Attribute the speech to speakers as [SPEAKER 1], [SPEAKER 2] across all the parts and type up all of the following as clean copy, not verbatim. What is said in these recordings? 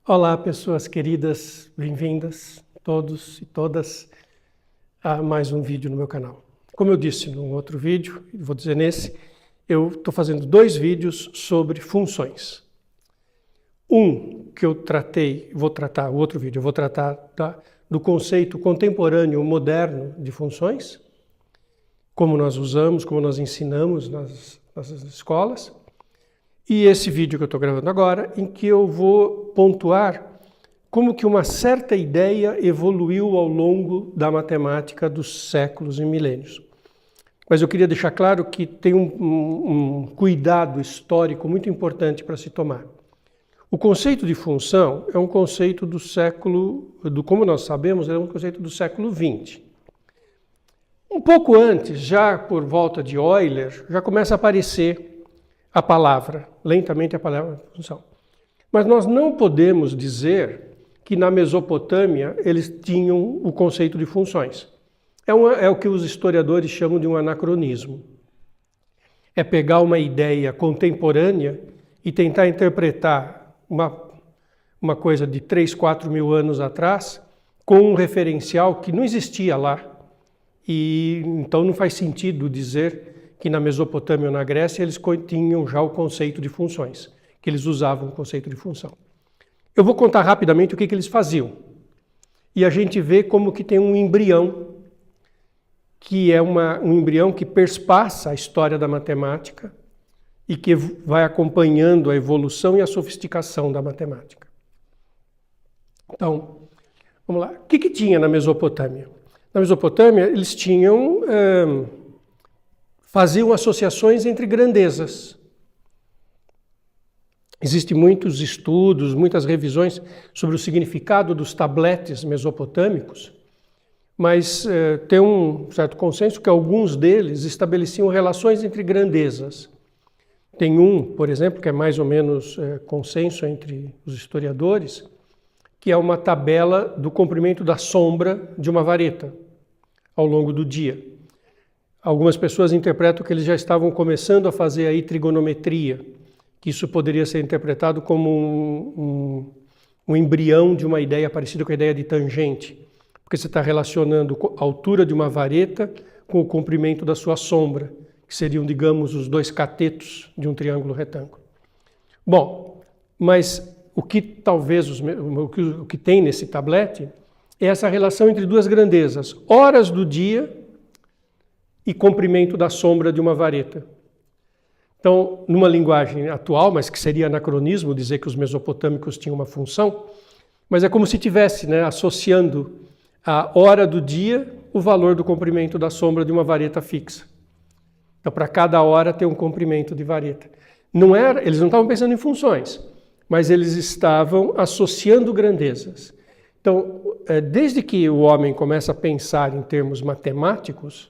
[SPEAKER 1] Olá, pessoas queridas, bem-vindas, todos e todas, a mais um vídeo no meu canal. Como eu disse num outro vídeo, e vou dizer nesse, eu estou fazendo 2 vídeos sobre funções. Um que eu tratei, o outro vídeo, eu vou tratar do conceito contemporâneo moderno de funções, como nós usamos, como nós ensinamos nas escolas. E esse vídeo que eu estou gravando agora, em que eu vou pontuar como que uma certa ideia evoluiu ao longo da matemática dos séculos e milênios. Mas eu queria deixar claro que tem um cuidado histórico muito importante para se tomar. O conceito de função é um conceito como nós sabemos, é um conceito do século XX. Um pouco antes, já por volta de Euler, já começa a aparecer a palavra, lentamente a palavra função. Mas nós não podemos dizer que na Mesopotâmia eles tinham o conceito de funções. É o que os historiadores chamam de um anacronismo. É pegar uma ideia contemporânea e tentar interpretar uma coisa de 3, 4 mil anos atrás com um referencial que não existia lá. E então não faz sentido dizer que na Mesopotâmia ou na Grécia eles tinham já o conceito de funções, que eles usavam o conceito de função. Eu vou contar rapidamente o que eles faziam. E a gente vê como que tem um embrião, que é um embrião que perspassa a história da matemática e que vai acompanhando a evolução e a sofisticação da matemática. Então, vamos lá. O que tinha na Mesopotâmia? Na Mesopotâmia eles faziam associações entre grandezas. Existem muitos estudos, muitas revisões sobre o significado dos tabletes mesopotâmicos, mas tem um certo consenso que alguns deles estabeleciam relações entre grandezas. Tem por exemplo, que é mais ou menos consenso entre os historiadores, que é uma tabela do comprimento da sombra de uma vareta ao longo do dia. Algumas pessoas interpretam que eles já estavam começando a fazer aí trigonometria, que isso poderia ser interpretado como um embrião de uma ideia parecida com a ideia de tangente, porque você está relacionando a altura de uma vareta com o comprimento da sua sombra, que seriam, digamos, os 2 catetos de um triângulo retângulo. Bom, mas o que tem nesse tablete é essa relação entre 2 grandezas, horas do dia e comprimento da sombra de uma vareta. Então, numa linguagem atual, mas que seria anacronismo dizer que os mesopotâmicos tinham uma função, mas é como se estivesse associando a hora do dia o valor do comprimento da sombra de uma vareta fixa. Então, para cada hora tem um comprimento de vareta. Eles não estavam pensando em funções, mas eles estavam associando grandezas. Então, desde que o homem começa a pensar em termos matemáticos,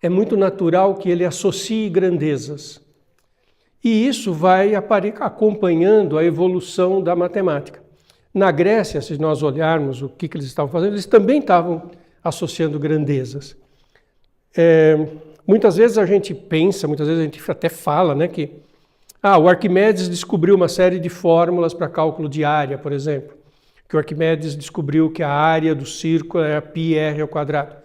[SPEAKER 1] é muito natural que ele associe grandezas. E isso vai acompanhando a evolução da matemática. Na Grécia, se nós olharmos o que eles estavam fazendo, eles também estavam associando grandezas. Muitas vezes a gente pensa, muitas vezes a gente até fala, que o Arquimedes descobriu uma série de fórmulas para cálculo de área, por exemplo. Que o Arquimedes descobriu que a área do círculo é πr².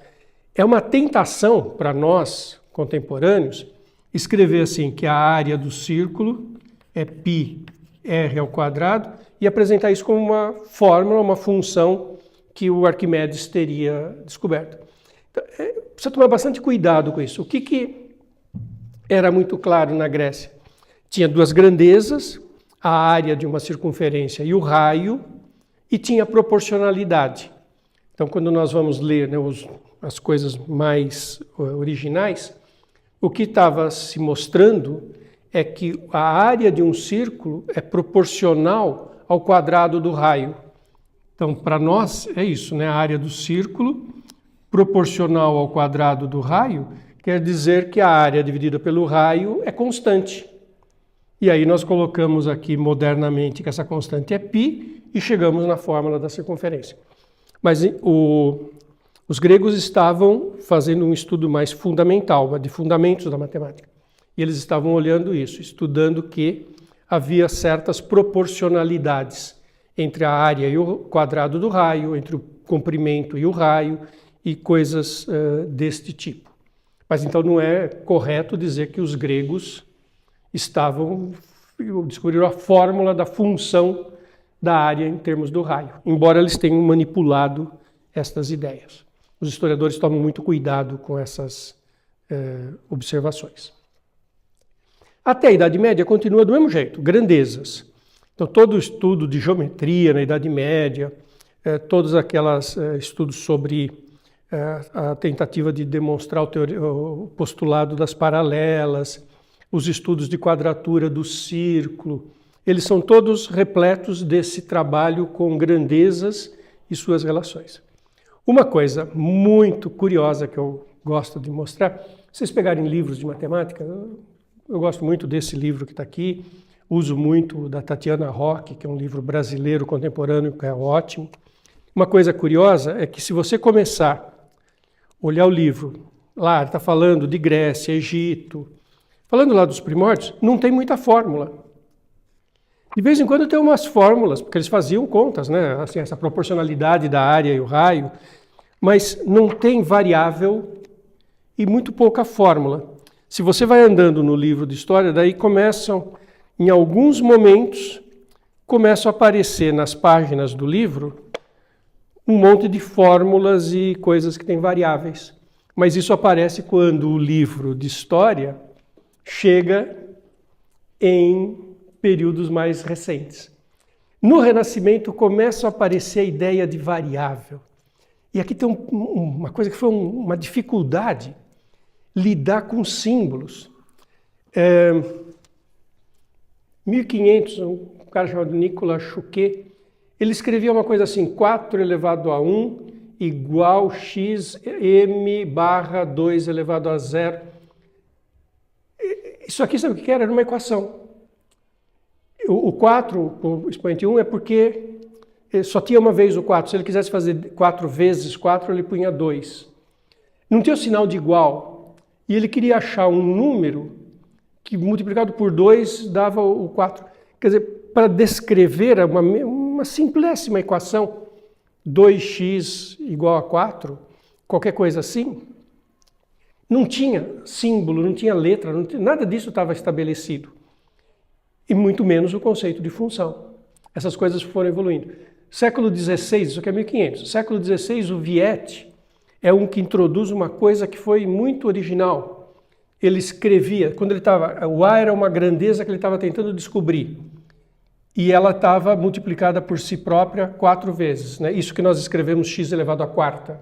[SPEAKER 1] É uma tentação para nós, contemporâneos, escrever assim, que a área do círculo é πr² e apresentar isso como uma fórmula, uma função que o Arquimedes teria descoberto. Então, precisa tomar bastante cuidado com isso. O que era muito claro na Grécia? Tinha 2 grandezas, a área de uma circunferência e o raio, e tinha proporcionalidade. Então, quando nós vamos ler as coisas mais originais, o que estava se mostrando é que a área de um círculo é proporcional ao quadrado do raio. Então, para nós é isso, a área do círculo proporcional ao quadrado do raio quer dizer que a área dividida pelo raio é constante. E aí nós colocamos aqui modernamente que essa constante é π e chegamos na fórmula da circunferência. Mas os gregos estavam fazendo um estudo mais fundamental, de fundamentos da matemática. E eles estavam olhando isso, estudando que havia certas proporcionalidades entre a área e o quadrado do raio, entre o comprimento e o raio, e coisas deste tipo. Mas então não é correto dizer que os gregos descobriram a fórmula da função da área em termos do raio, embora eles tenham manipulado estas ideias. Os historiadores tomam muito cuidado com essas observações. Até a Idade Média continua do mesmo jeito, grandezas. Então todo o estudo de geometria na Idade Média, todos aqueles estudos sobre a tentativa de demonstrar o postulado das paralelas, os estudos de quadratura do círculo, eles são todos repletos desse trabalho com grandezas e suas relações. Uma coisa muito curiosa que eu gosto de mostrar, se vocês pegarem livros de matemática, eu gosto muito desse livro que está aqui, uso muito da Tatiana Roque, que é um livro brasileiro contemporâneo, que é ótimo. Uma coisa curiosa é que se você começar a olhar o livro, lá está falando de Grécia, Egito, falando lá dos primórdios, não tem muita fórmula. De vez em quando tem umas fórmulas, porque eles faziam contas, né? Assim, essa proporcionalidade da área e o raio, mas não tem variável e muito pouca fórmula. Se você vai andando no livro de história, daí começam, em alguns momentos, começam a aparecer nas páginas do livro um monte de fórmulas e coisas que têm variáveis. Mas isso aparece quando o livro de história chega em períodos mais recentes. No Renascimento começa a aparecer a ideia de variável. E aqui tem uma coisa que foi uma dificuldade, lidar com símbolos. 1500, um cara chamado Nicolas Chouquet, ele escrevia uma coisa assim, 4 elevado a 1 igual xm barra 2 elevado a 0. Isso aqui, sabe o que era? Era uma equação. O 4, o expoente 1, é porque só tinha uma vez o 4. Se ele quisesse fazer 4 vezes 4, ele punha 2. Não tinha o sinal de igual. E ele queria achar um número que multiplicado por 2 dava o 4. Quer dizer, para descrever uma simplésima equação, 2x igual a 4, qualquer coisa assim, não tinha símbolo, não tinha letra, nada disso estava estabelecido. E muito menos o conceito de função. Essas coisas foram evoluindo. Século XVI, isso aqui é 1500. Século XVI, o Viette é um que introduz uma coisa que foi muito original. Ele escrevia, quando ele estava, o A era uma grandeza que ele estava tentando descobrir. E ela estava multiplicada por si própria 4 vezes. Né? Isso que nós escrevemos x elevado à quarta.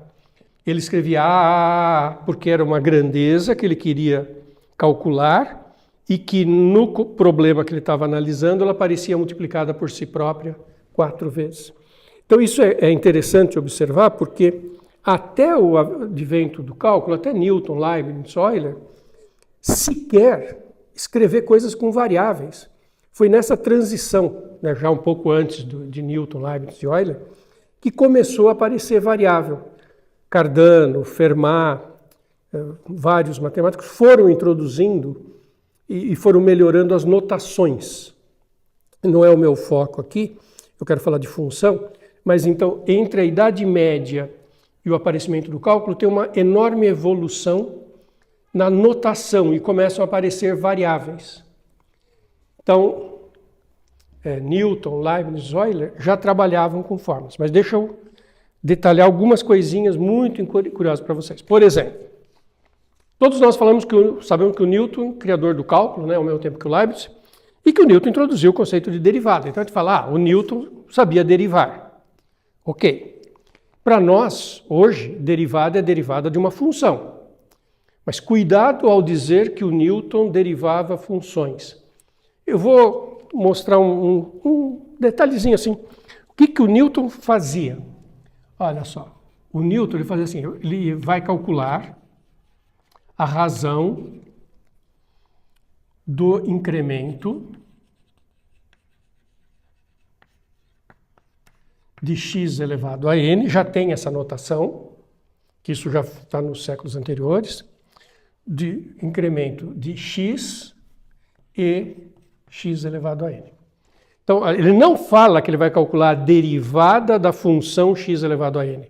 [SPEAKER 1] Ele escrevia A, porque era uma grandeza que ele queria calcular e que no problema que ele estava analisando, ela parecia multiplicada por si própria 4 vezes. Então isso é interessante observar, porque até o advento do cálculo, até Newton, Leibniz, Euler, sequer escrever coisas com variáveis. Foi nessa transição, né, já um pouco antes de Newton, Leibniz e Euler, que começou a aparecer variável. Cardano, Fermat, vários matemáticos foram introduzindo e foram melhorando as notações. Não é o meu foco aqui, eu quero falar de função, mas então entre a Idade Média e o aparecimento do cálculo tem uma enorme evolução na notação e começam a aparecer variáveis. Então, Newton, Leibniz, Euler já trabalhavam com fórmulas, mas deixa eu detalhar algumas coisinhas muito curiosas para vocês. Por exemplo, todos nós sabemos que o Newton, criador do cálculo, né, ao mesmo tempo que o Leibniz, e que o Newton introduziu o conceito de derivada. Então a gente fala, o Newton sabia derivar. Ok. Para nós, hoje, derivada é derivada de uma função. Mas cuidado ao dizer que o Newton derivava funções. Eu vou mostrar um detalhezinho assim. O que o Newton fazia? Olha só, o Newton ele fazia assim, ele vai calcular a razão do incremento de x elevado a n, já tem essa notação, que isso já está nos séculos anteriores, de incremento de x e x elevado a n. Então, ele não fala que ele vai calcular a derivada da função x elevado a n.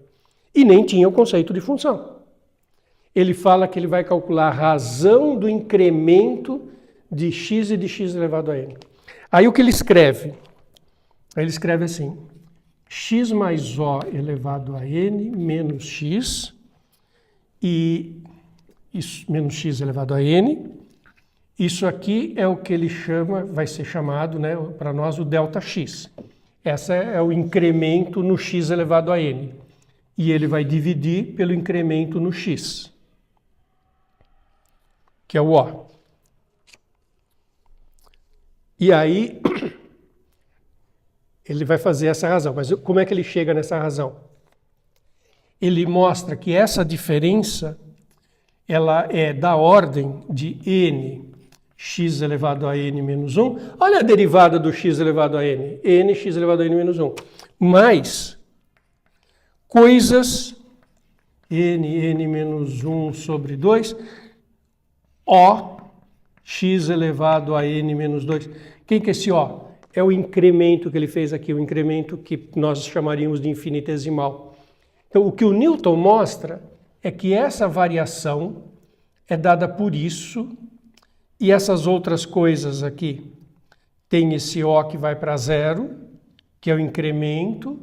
[SPEAKER 1] E nem tinha o conceito de função. Ele fala que ele vai calcular a razão do incremento de x e de x elevado a n. Aí o que ele escreve? Ele escreve assim, x mais o elevado a n menos x, e isso, menos x elevado a n. Isso aqui é o que ele chama, vai ser chamado, né, para nós, o delta x. Esse é o incremento no x elevado a n. E ele vai dividir pelo incremento no x, que é o O. E aí, ele vai fazer essa razão. Mas como é que ele chega nessa razão? Ele mostra que essa diferença, ela é da ordem de n, x elevado a n menos 1. Olha a derivada do x elevado a n. N, x elevado a n menos 1. Mais coisas, n menos 1 sobre 2, o, x elevado a n menos 2. Quem que é esse o? É o incremento que ele fez aqui, o incremento que nós chamaríamos de infinitesimal. Então, o que o Newton mostra é que essa variação é dada por isso, e essas outras coisas aqui, tem esse O que vai para zero, que é o incremento,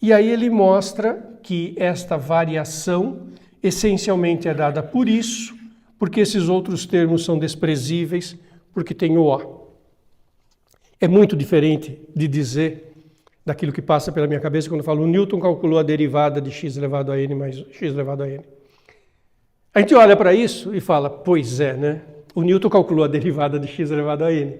[SPEAKER 1] e aí ele mostra que esta variação essencialmente é dada por isso, porque esses outros termos são desprezíveis, porque tem o O. É muito diferente de dizer daquilo que passa pela minha cabeça quando eu falo o Newton calculou a derivada de x elevado a n mais x elevado a n. A gente olha para isso e fala, pois é, né? O Newton calculou a derivada de x elevado a n.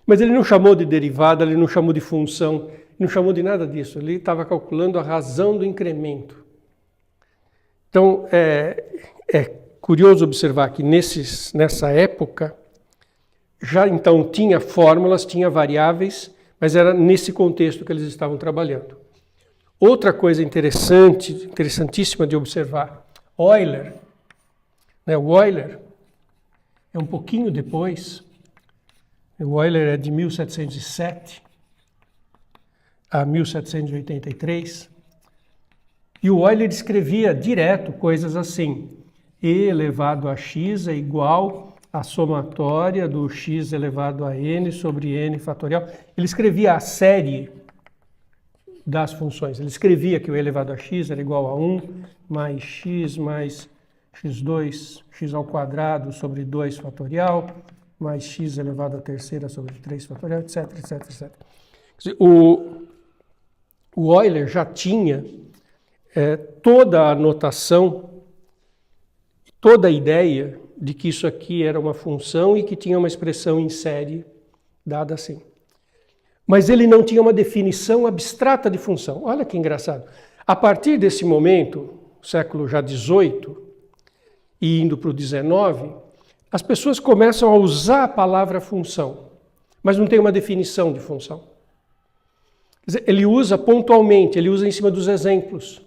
[SPEAKER 1] Mas ele não chamou de derivada, ele não chamou de função, não chamou de nada disso. Ele estava calculando a razão do incremento. Então, é curioso observar que nessa época, já então tinha fórmulas, tinha variáveis, mas era nesse contexto que eles estavam trabalhando. Outra coisa interessantíssima de observar, Euler, né? O Euler é um pouquinho depois, o Euler é de 1707 a 1783, e o Euler escrevia direto coisas assim, e elevado a x é igual a somatória do x elevado a n sobre n fatorial. Ele escrevia a série das funções. Ele escrevia que o elevado a x era igual a 1 mais x2, x ao quadrado sobre 2 fatorial, mais x elevado a terceira sobre 3 fatorial, etc, etc, etc. Quer dizer, o Euler já tinha toda a notação, toda a ideia de que isso aqui era uma função e que tinha uma expressão em série dada assim. Mas ele não tinha uma definição abstrata de função. Olha que engraçado. A partir desse momento, século já XVIII e indo para o XIX, as pessoas começam a usar a palavra função, mas não tem uma definição de função. Quer dizer, ele usa pontualmente, ele usa em cima dos exemplos.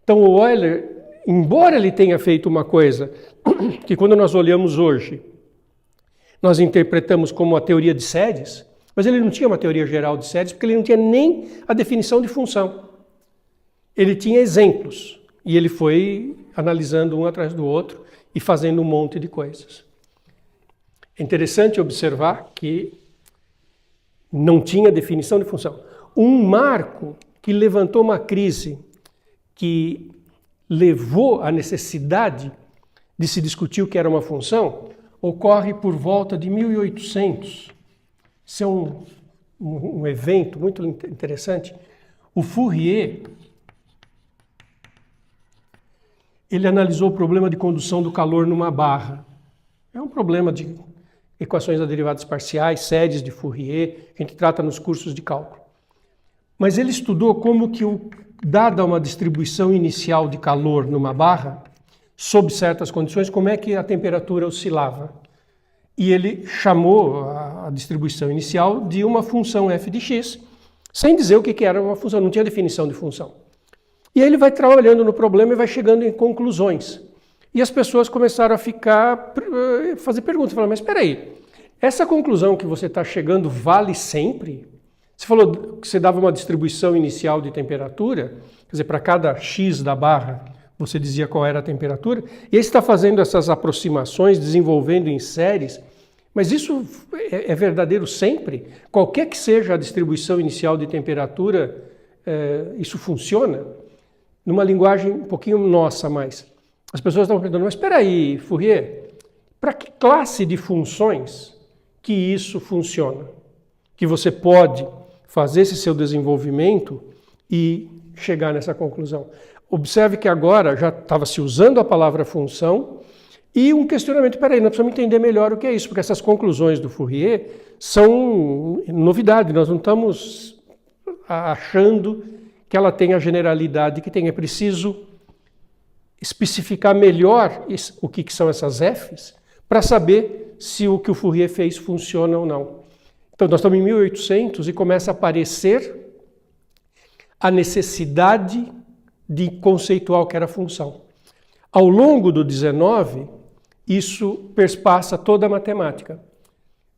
[SPEAKER 1] Então o Euler, embora ele tenha feito uma coisa que quando nós olhamos hoje, nós interpretamos como a teoria de séries, mas ele não tinha uma teoria geral de séries, porque ele não tinha nem a definição de função. Ele tinha exemplos, e ele foi analisando um atrás do outro e fazendo um monte de coisas. É interessante observar que não tinha definição de função. Um marco que levantou uma crise que levou à necessidade de se discutir o que era uma função, ocorre por volta de 1800. Isso é um evento muito interessante. O Fourier, ele analisou o problema de condução do calor numa barra. É um problema de equações da derivadas parciais, séries de Fourier, que a gente trata nos cursos de cálculo. Mas ele estudou como que, dada uma distribuição inicial de calor numa barra, sob certas condições, como é que a temperatura oscilava. E ele chamou a distribuição inicial de uma função f de x, sem dizer o que era uma função, não tinha definição de função. E aí ele vai trabalhando no problema e vai chegando em conclusões. E as pessoas começaram a fazer perguntas, falaram, mas espera aí, essa conclusão que você está chegando vale sempre? Você falou que você dava uma distribuição inicial de temperatura, quer dizer, para cada x da barra você dizia qual era a temperatura, e aí você está fazendo essas aproximações, desenvolvendo em séries, mas isso é verdadeiro sempre? Qualquer que seja a distribuição inicial de temperatura, isso funciona? Numa linguagem um pouquinho nossa mais. As pessoas estão perguntando, mas espera aí, Fourier, para que classe de funções que isso funciona? Que você pode fazer esse seu desenvolvimento e chegar nessa conclusão. Observe que agora já estava se usando a palavra função e um questionamento, espera aí, nós precisamos entender melhor o que é isso, porque essas conclusões do Fourier são novidade, nós não estamos achando que ela tem a generalidade que tem, é preciso especificar melhor o que são essas Fs para saber se o que o Fourier fez funciona ou não. Então, nós estamos em 1800 e começa a aparecer a necessidade de conceituar o que era função. Ao longo do 19, isso perspassa toda a matemática.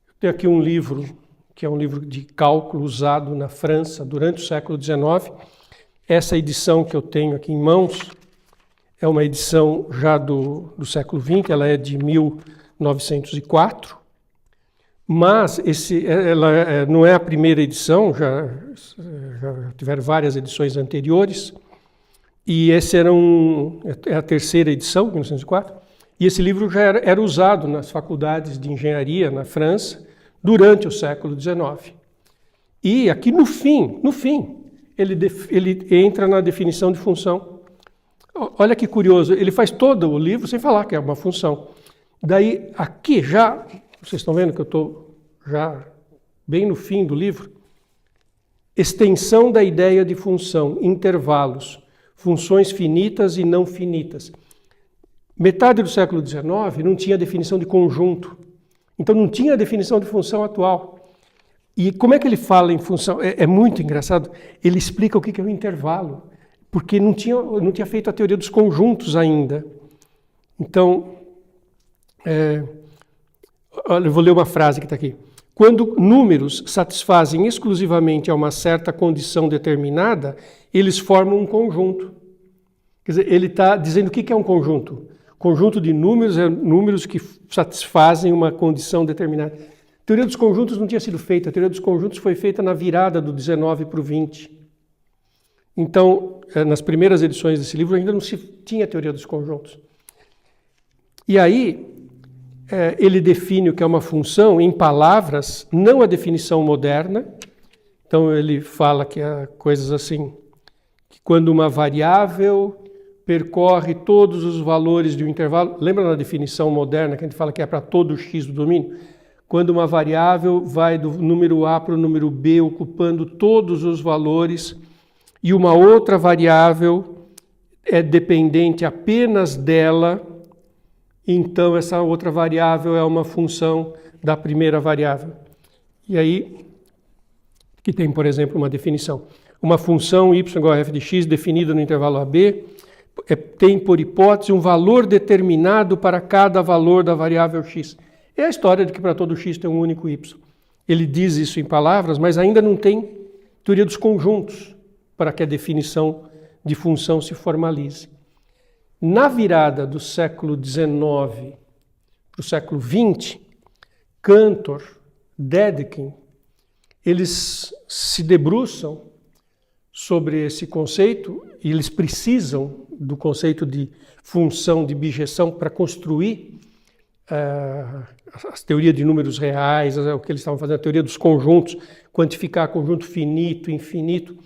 [SPEAKER 1] Eu tenho aqui um livro, que é um livro de cálculo usado na França durante o século XIX. Essa edição que eu tenho aqui em mãos é uma edição já do século XX, ela é de 1904, mas ela não é a primeira edição, já tiveram várias edições anteriores, e esse é a terceira edição, 1904, e esse livro já era usado nas faculdades de engenharia na França durante o século XIX. E aqui no fim, ele entra na definição de função. Olha que curioso, ele faz todo o livro sem falar que é uma função. Daí, aqui já, vocês estão vendo que eu estou já bem no fim do livro, extensão da ideia de função, intervalos, funções finitas e não finitas. Metade do século XIX não tinha definição de conjunto, então não tinha definição de função atual. E como é que ele fala em função? É muito engraçado, ele explica o que é o intervalo, porque não tinha feito a teoria dos conjuntos ainda. Então, olha, eu vou ler uma frase que está aqui. Quando números satisfazem exclusivamente a uma certa condição determinada, eles formam um conjunto. Quer dizer, ele está dizendo o que é um conjunto. Conjunto de números é números que satisfazem uma condição determinada. A teoria dos conjuntos não tinha sido feita, a teoria dos conjuntos foi feita na virada do 19 para o 20. Então, nas primeiras edições desse livro ainda não se tinha a teoria dos conjuntos. E aí, ele define o que é uma função em palavras, não a definição moderna. Então, ele fala que é coisas assim, que quando uma variável percorre todos os valores de um intervalo, lembra da definição moderna que a gente fala que é para todo x do domínio? Quando uma variável vai do número A para o número B, ocupando todos os valores, e uma outra variável é dependente apenas dela, então essa outra variável é uma função da primeira variável. E aí, que tem, por exemplo, uma definição. Uma função y igual a f de x definida no intervalo AB tem, por hipótese, um valor determinado para cada valor da variável x. É a história de que para todo x tem um único y. Ele diz isso em palavras, mas ainda não tem teoria dos conjuntos para que a definição de função se formalize. Na virada do século XIX para o século XX, Cantor, Dedekind, eles se debruçam sobre esse conceito e eles precisam do conceito de função de bijeção para construir as teorias de números reais, o que eles estavam fazendo, a teoria dos conjuntos, quantificar conjunto finito, infinito.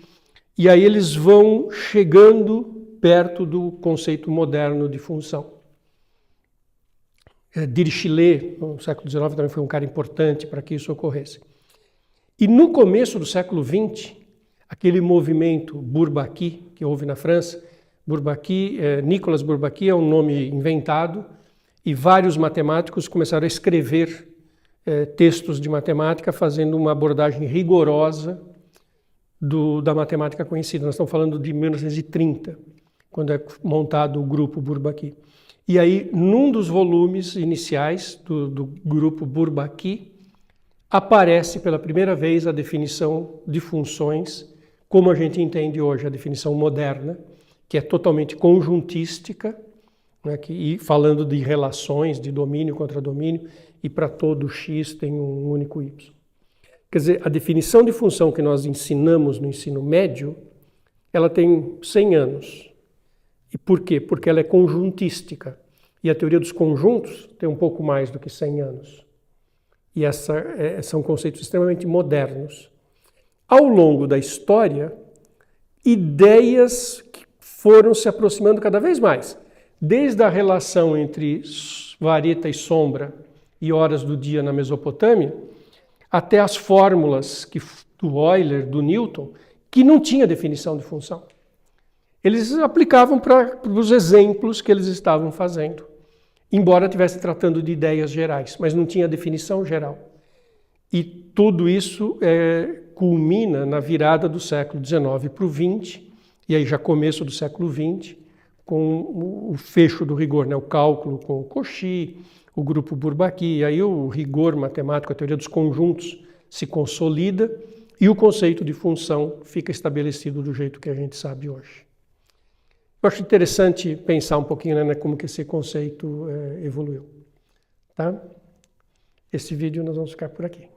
[SPEAKER 1] E aí eles vão chegando perto do conceito moderno de função. Dirichlet, no século XIX, também foi um cara importante para que isso ocorresse. E no começo do século XX, aquele movimento Bourbaki, que houve na França, Nicolas Bourbaki é um nome inventado, e vários matemáticos começaram a escrever textos de matemática fazendo uma abordagem rigorosa da matemática conhecida. Nós estamos falando de 1930, quando é montado o grupo Bourbaki. E aí, num dos volumes iniciais do grupo Bourbaki, aparece pela primeira vez a definição de funções, como a gente entende hoje, a definição moderna, que é totalmente conjuntística, né, e falando de relações, de domínio contra domínio, e para todo x tem um único y. Quer dizer, a definição de função que nós ensinamos no ensino médio, ela tem 100 anos. E por quê? Porque ela é conjuntística. E a teoria dos conjuntos tem um pouco mais do que 100 anos. E são conceitos extremamente modernos. Ao longo da história, ideias que foram se aproximando cada vez mais. Desde a relação entre vareta e sombra e horas do dia na Mesopotâmia, até as fórmulas do Euler, do Newton, que não tinha definição de função. Eles aplicavam para os exemplos que eles estavam fazendo, embora estivesse tratando de ideias gerais, mas não tinha definição geral. E tudo isso culmina na virada do século XIX para o XX, e aí já começo do século XX, com o fecho do rigor, né? O cálculo com o Cauchy, o grupo Bourbaki, e aí o rigor matemático, a teoria dos conjuntos, se consolida e o conceito de função fica estabelecido do jeito que a gente sabe hoje. Eu acho interessante pensar um pouquinho, né, como que esse conceito evoluiu. Tá? Esse vídeo nós vamos ficar por aqui.